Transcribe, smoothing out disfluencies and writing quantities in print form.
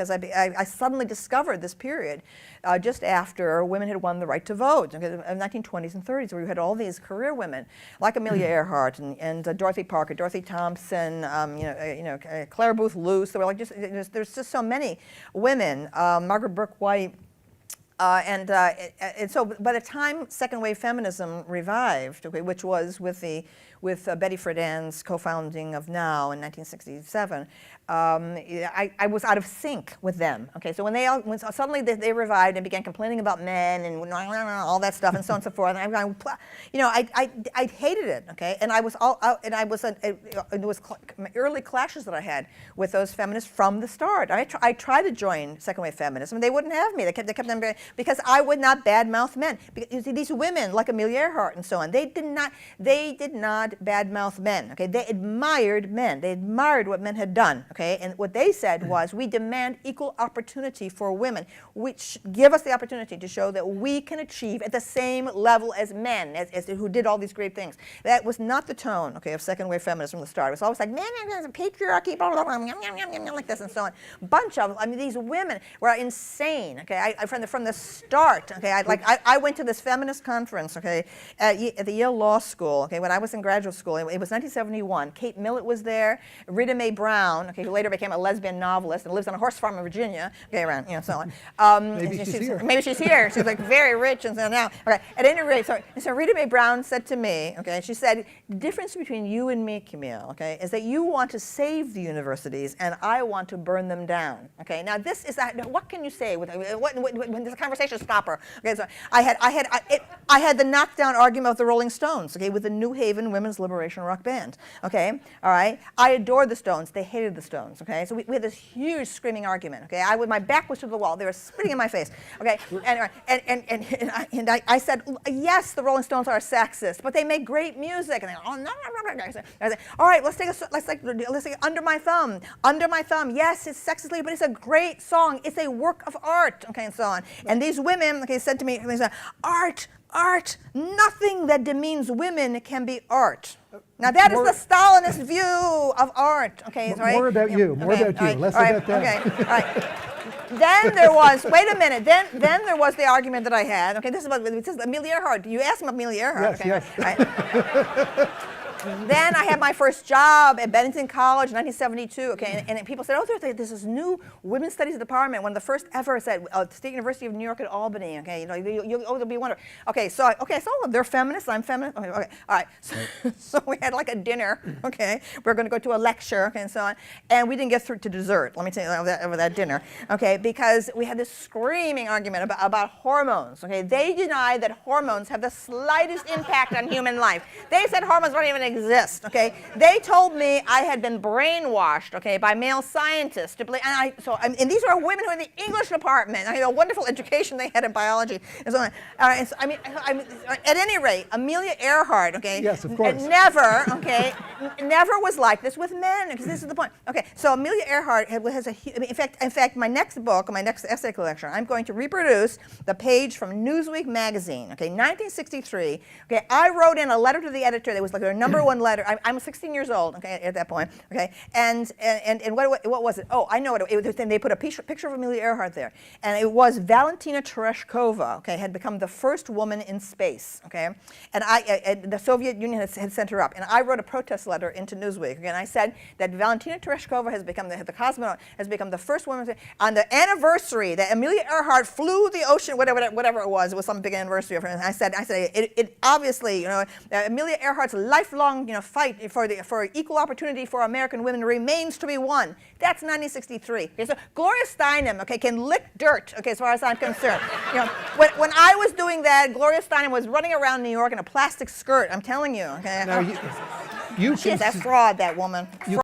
Because I suddenly discovered this period just after women had won the right to vote, in the 1920s and 30s, where we had all these career women like Amelia Earhart and Dorothy Parker, Dorothy Thompson, Clara Booth Luce. There were like there's just so many women, Margaret Brooke White. And so by the time second wave feminism revived, okay, which was with Betty Friedan's co-founding of NOW in 1967, I was out of sync with them. Okay, so when suddenly they revived and began complaining about men and all that stuff and so on and so forth, and I hated it. Okay, and I was it was early clashes that I had with those feminists from the start. I tried to join second wave feminism, and they wouldn't have me. They kept them because I would not badmouth men. Because you see, these women like Amelia Earhart and so on, they did not badmouth men. Okay, they admired men. They admired what men had done. Okay, and what they said was, we demand equal opportunity for women, which give us the opportunity to show that we can achieve at the same level as men, as who did all these great things. That was not the tone, okay, of second wave feminism from the start. It was always like, man, there's a patriarchy, blah, blah, blah, like this and so on. Bunch of, these women were insane. Okay, from the start. Okay, I went to this feminist conference. Okay, at the Yale Law School. Okay, when I was in graduate school, it was 1971. Kate Millett was there. Rita Mae Brown. Okay, who later became a lesbian novelist and lives on a horse farm in Virginia. Okay, around so on. Maybe she's here. Maybe she's here. She's like very rich and so now. Okay, at any rate, so Rita Mae Brown said to me. Okay, she said, the difference between you and me, Camille, okay, is that you want to save the universities and I want to burn them down. Okay, now this is what can you say when there's a conversation stopper? Okay, so I had the knockdown argument with the Rolling Stones. Okay, with the New Haven Women's Liberation Rock Band. Okay, all right. I adored the Stones. They hated the Stones. Okay, so we had this huge screaming argument. Okay, my back was to the wall. They were spitting in my face. Okay, and I said, yes, the Rolling Stones are sexist, but they make great music. And they go, oh no. I said, all right, let's take Under My Thumb. Under My Thumb. Yes, it's sexistly, but it's a great song. It's a work of art. Okay, and so on. And these women, okay, said to me, they said, art, nothing that demeans women can be art. Now that is the Stalinist view of art. Okay, right? More about you. More about you. Less about them. Okay. All right. Then there was, wait a minute, then there was the argument that I had. Okay, this is Amelia Earhart. You asked me about Amelia Earhart. Yes, okay? yes. Right. Then I had my first job at Bennington College in 1972, okay, and people said, oh, there's this new women's studies department, one of the first ever at State University of New York at Albany, okay, there'll be wonderful. Okay, so they're feminists, I'm feminist, okay, all right, so we had like a dinner, okay, we're going to go to a lecture, okay, and so on, and we didn't get through to dessert, let me tell you, over that dinner, okay, because we had this screaming argument about hormones, okay, they deny that hormones have the slightest impact on human life. They said hormones don't even exist, okay? They told me I had been brainwashed, okay, by male scientists to believe, and these were women who were in the English department, a wonderful education they had in biology, and so on. So, at any rate, Amelia Earhart, okay, yes, of course, never was like this with men, because this is the point. Okay, so Amelia Earhart has in fact, my next book, my next essay collection, I'm going to reproduce the page from Newsweek magazine, okay, 1963. Okay, I wrote in a letter to the editor that was like their number one letter. I'm 16 years old, okay, at that point, okay, and what was it? Oh, I know it. They put a picture of Amelia Earhart there, and it was Valentina Tereshkova, okay, had become the first woman in space, okay, and the Soviet Union had sent her up, and I wrote a protest letter into Newsweek, okay, and I said that Valentina Tereshkova has become the cosmonaut, has become the first woman on the anniversary that Amelia Earhart flew the ocean, whatever it was some big anniversary of her. And I said it obviously, Amelia Earhart's lifelong fight for equal opportunity for American women remains to be won. That's 1963. Okay, so Gloria Steinem, okay, can lick dirt, okay, as far as I'm concerned. When I was doing that, Gloria Steinem was running around New York in a plastic skirt. I'm telling you, okay. Now She's a fraud, that woman.